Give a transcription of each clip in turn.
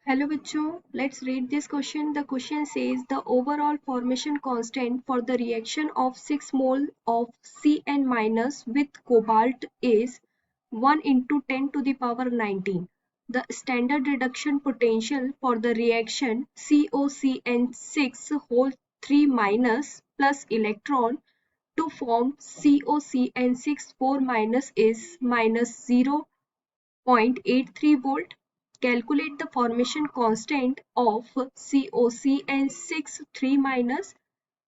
Hello bachcho, let's read this question. The question says the overall formation constant for the reaction of 6 mole of Cn minus with cobalt is 1 into 10 to the power 19. The standard reduction potential for the reaction COCN6 whole 3 minus plus electron to form COCN6 4 minus is minus 0.83 volt. Calculate the formation constant of COCN6 3 minus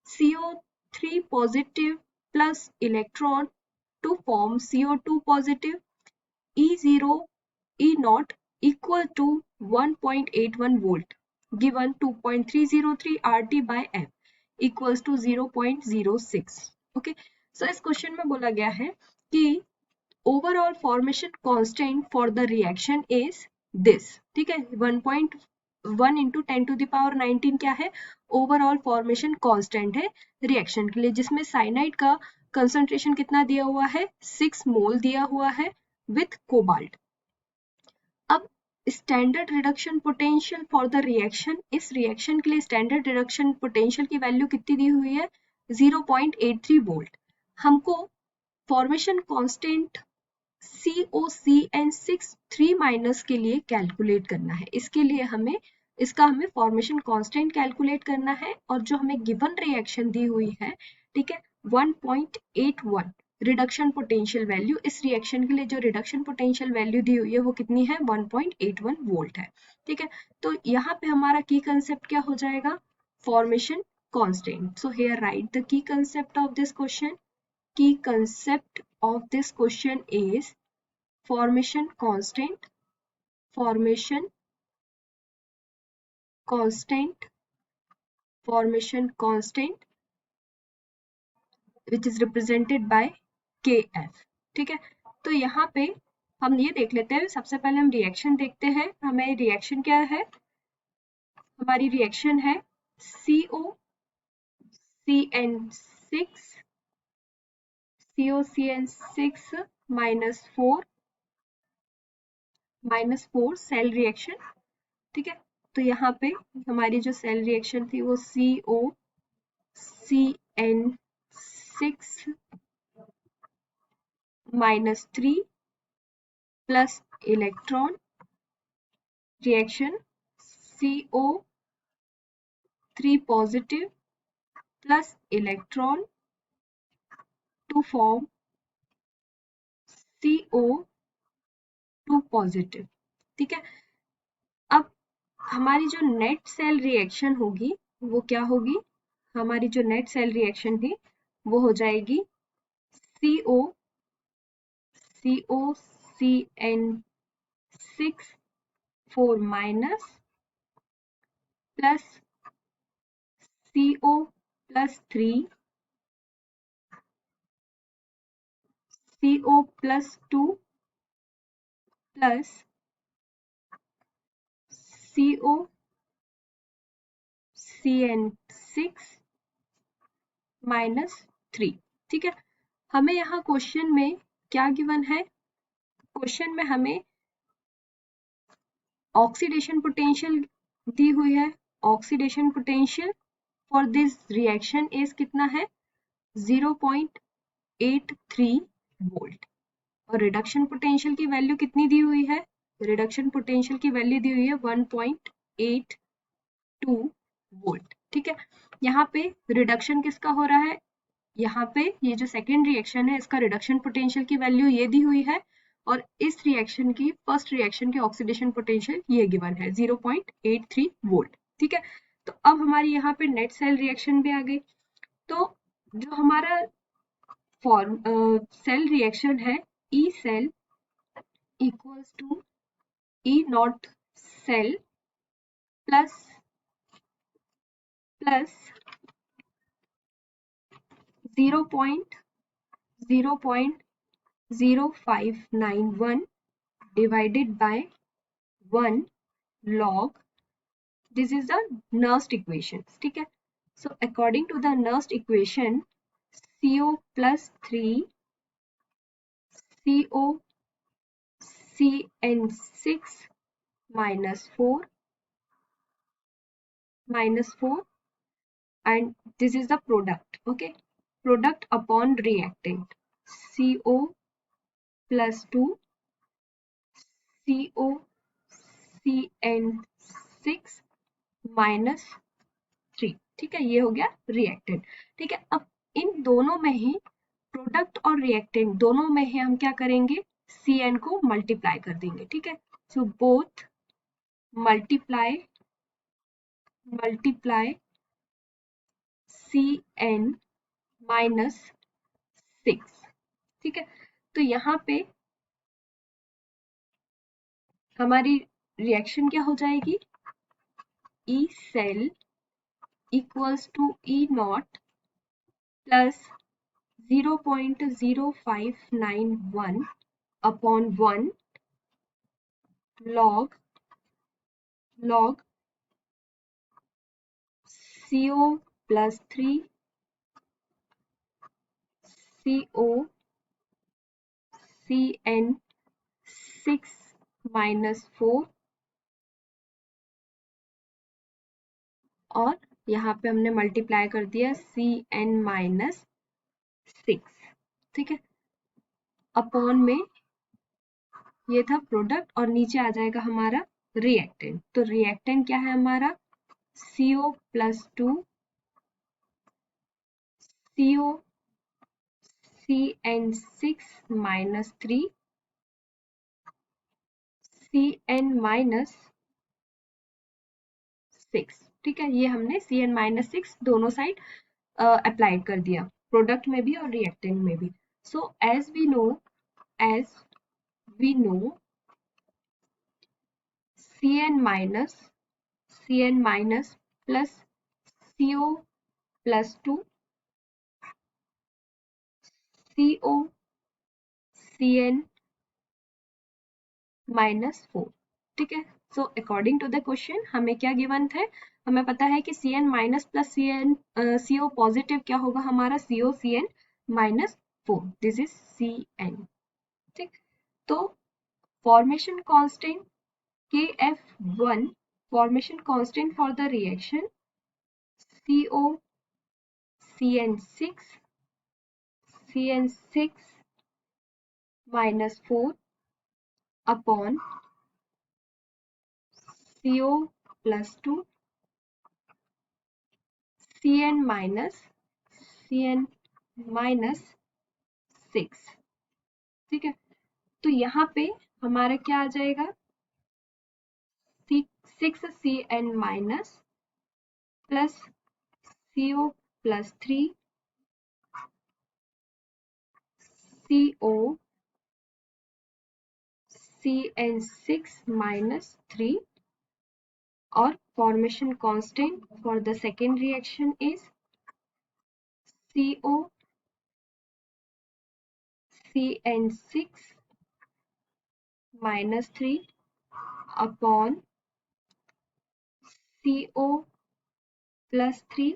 CO3 positive plus electron to form CO2 positive E0 E0 equal to 1.81 volt given 2.303 RT by F equals to 0.06. Okay so इस question में बोला गया है कि overall formation constant for the reaction is this. ठीक है 1.1 into 10 to the power 19 क्या है overall formation constant है रिएक्शन के लिए जिसमें साइनाइड का कंसंट्रेशन कितना दिया हुआ है 6 मोल दिया हुआ है विथ कोबाल्ट. अब standard reduction potential for the reaction, इस रिएक्शन के लिए स्टैंडर्ड रिडक्शन पोटेंशियल की वैल्यू कितनी दी हुई है 0.83 वोल्ट. हमको फॉर्मेशन कांस्टेंट COCN6 3 माइनस के लिए कैलकुलेट करना है. इसके लिए हमें फॉर्मेशन कांस्टेंट कैलकुलेट करना है और जो हमें गिवन रिएक्शन दी हुई है ठीक है 1.81 रिडक्शन पोटेंशियल वैल्यू. इस रिएक्शन के लिए जो रिडक्शन पोटेंशियल वैल्यू दी हुई है वो कितनी है 1.81 वोल्ट है. ठीक है तो यहाँ पे हमारा की कंसेप्ट क्या हो जाएगा formation constant. So here right the key concept of this question. Key concept of this question is formation constant which is represented by KF. ठीक है तो यहाँ पे हम ये देख लेते हैं. सबसे पहले हम रिएक्शन देखते हैं. हमें रिएक्शन क्या है, हमारी रिएक्शन है COCN6 minus 4 सेल रिएक्शन. ठीक है तो यहाँ पे हमारी जो सेल रिएक्शन थी वो COCN6 minus 3 plus electron reaction CO3 positive plus electron to form CO2 positive. ठीक है अब हमारी जो नेट सेल रिएक्शन होगी वो क्या होगी, हमारी जो नेट सेल रिएक्शन थी वो हो जाएगी COCN6 4 minus plus CO plus 3 CO plus 2 plus COCN6 minus 3. ठीक है हमें यहाँ क्वेश्चन में क्या गिवन है, क्वेश्चन में हमें ऑक्सीडेशन पोटेंशियल दी हुई है. Oxidation potential for this reaction is कितना है 0.83 वोल्ट और रिडक्शन पोटेंशियल की वैल्यू कितनी दी हुई है, रिडक्शन पोटेंशियल की वैल्यू दी हुई है 1.82 वोल्ट. ठीक है यहाँ पे रिडक्शन किसका हो रहा है, यहाँ पे ये जो सेकेंड रिएक्शन है इसका रिडक्शन पोटेंशियल की वैल्यू ये दी हुई है और इस रिएक्शन की फर्स्ट रिएक्शन की ऑक्सीडेशन पोटेंशियल ये गिवन है 0.83 वोल्ट. ठीक है तो अब हमारी यहाँ पे नेट सेल रिएक्शन भी आ गई. तो जो हमारा सेल रिएक्शन है E cell equals to E naught cell plus 0.0591 divided by 1 log. This is the Nernst equation. ठीक है so according to the Nernst equation CO plus 3 COCN6 minus 4 minus 4, and this is the product. Okay, product upon reactant, CO plus 2 COCN6 minus 3। ठीक है, ये हो गया reactant. ठीक है, अब इन दोनों में ही प्रोडक्ट और रिएक्टेंट दोनों में ही हम क्या करेंगे, CN को मल्टीप्लाई कर देंगे। ठीक है, so both multiply CN minus 6। ठीक है, तो यहाँ पे हमारी रिएक्शन क्या हो जाएगी, E cell equals to E naught plus 0.0591 upon 1 log CO plus 3 COCN6 minus 4, और यहाँ पे हमने मल्टीप्लाई कर दिया CN माइनस 6। ठीक है, अपॉन में ये था प्रोडक्ट और नीचे आ जाएगा हमारा रिएक्टेंट। तो रिएक्टेंट क्या है हमारा, CO plus 2 COCN6 minus 3 CN minus 6। ठीक है, ये हमने CN minus 6 दोनों साइड अप्लाई कर दिया, प्रोडक्ट में भी और रिएक्टेंट में भी। So as we know CN minus plus CO plus 2 COCN minus 4। ठीक है, so according to the question हमें क्या गिवन थे, हमें पता है कि CN माइनस प्लस CO पॉजिटिव क्या होगा हमारा, COCN minus 4, this is CN। ठीक, तो formation constant KF1, formation constant for the reaction CN6 minus 4 upon CO plus 2 CN minus 6। ठीक है, तो यहाँ पे हमारा क्या आ जाएगा, 6 CN माइनस प्लस CO plus 3 CO CN6 minus 3, और formation constant for the second reaction is CO CN6 minus 3 upon CO plus 3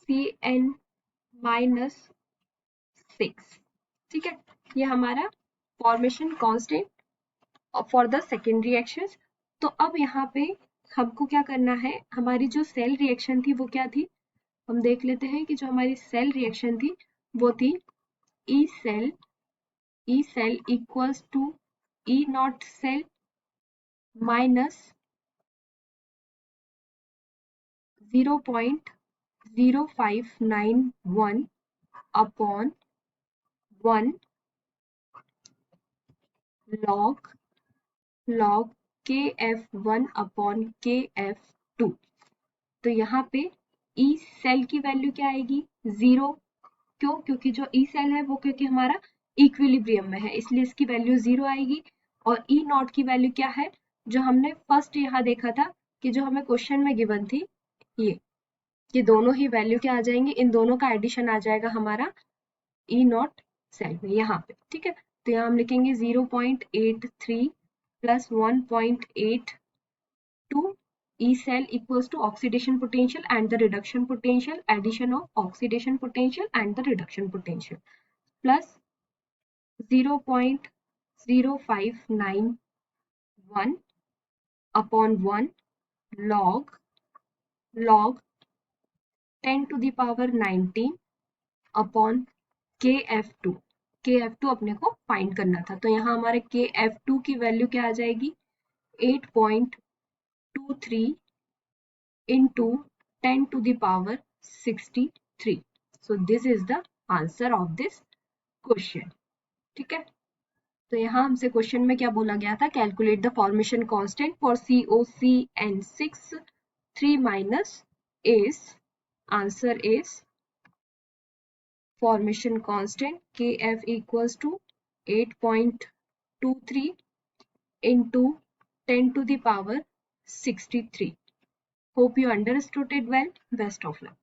CN minus 6। ठीक है, ये हमारा formation constant for the second reaction. तो अब यहाँ पे हमको क्या करना है, हमारी जो सेल रिएक्शन थी वो क्या थी, हम देख लेते हैं कि जो हमारी सेल रिएक्शन थी वो थी E cell equals to E naught cell minus 0.0591 upon 1 log KF1 upon KF2। तो यहाँ पे ई सेल की वैल्यू क्या आएगी, 0। क्यों, क्योंकि जो ई सेल है वो क्योंकि हमारा इक्विलिब्रियम में है इसलिए इसकी वैल्यू 0 आएगी। और ई नॉट की वैल्यू क्या है, जो हमने फर्स्ट यहाँ देखा था कि जो हमें क्वेश्चन में गिवन थी, ये दोनों ही वैल्यू क्या आ जाएंगे, इन दोनों का एडिशन आ जाएगा हमारा ई नॉट सेल में यहाँ पे। ठीक है, तो यहाँ हम लिखेंगे 0.83 plus 1.82 E cell equals to oxidation potential and the reduction potential, addition of oxidation potential and the reduction potential, plus 0.0591 upon 1 log 10 to the power 19 upon KF2 KF2 अपने को फाइंड करना था, तो यहाँ हमारे KF2 की वैल्यू क्या आ जाएगी 8.23 into 10 to the power 63. So this is the answer of this question. ठीक है, तो यहाँ हमसे क्वेश्चन में क्या बोला गया था, calculate the formation constant for COCN6 3 minus is, answer is formation constant Kf equals to 8.23 into 10 to the power 63. Hope you understood it well. Best of luck.